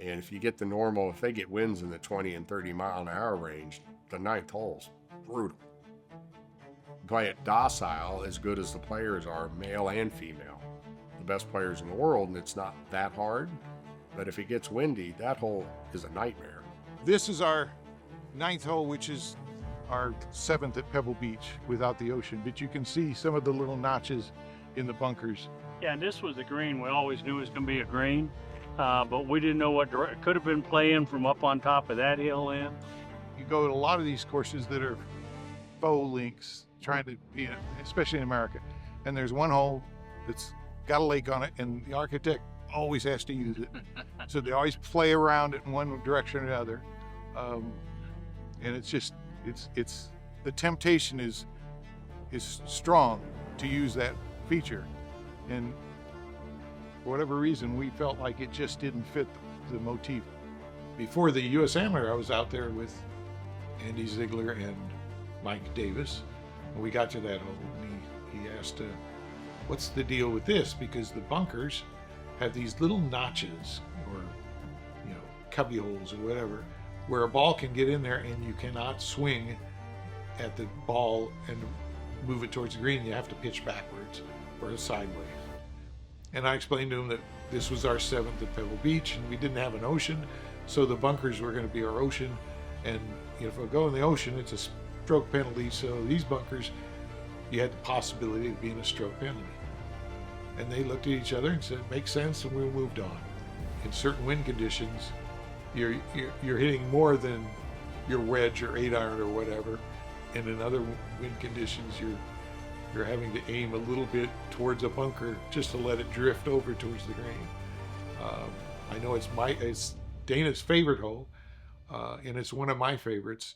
And if you get the normal, if they get winds in the 20 and 30 mile an hour range, the ninth hole's brutal. Play it docile, as good as the players are, male and female. The best players in the world, and it's not that hard. But if it gets windy, that hole is a nightmare. This is our ninth hole, which is our seventh at Pebble Beach without the ocean. But you can see some of the little notches in the bunkers. Yeah, and this was a green. We always knew it was going to be a green, but we didn't know what could have been playing from up on top of that hill in. You go to a lot of these courses that are faux links, trying to be, especially in America. And there's one hole that's got a lake on it, and the architect always has to use it. So they always play around it in one direction or another. And it's just, it's the temptation is strong to use that feature. And for whatever reason, we felt like it just didn't fit the motif. Before the U.S. Amateur, I was out there with Andy Ziegler and Mike Davis. And we got to that hole, and he asked, what's the deal with this? Because the bunkers have these little notches, or cubby holes or whatever, where a ball can get in there and you cannot swing at the ball and move it towards the green. You have to pitch backwards or sideways. And I explained to him that this was our seventh at Pebble Beach, and we didn't have an ocean, so the bunkers were going to be our ocean. And if we go in the ocean, it's a stroke penalty. So these bunkers, you had the possibility of being a stroke penalty. And they looked at each other and said, makes sense, and we moved on. In certain wind conditions, you're hitting more than your wedge or 8-iron or whatever. And in other wind conditions, you're having to aim a little bit towards a bunker just to let it drift over towards the green. I know it's Dana's favorite hole, and it's one of my favorites.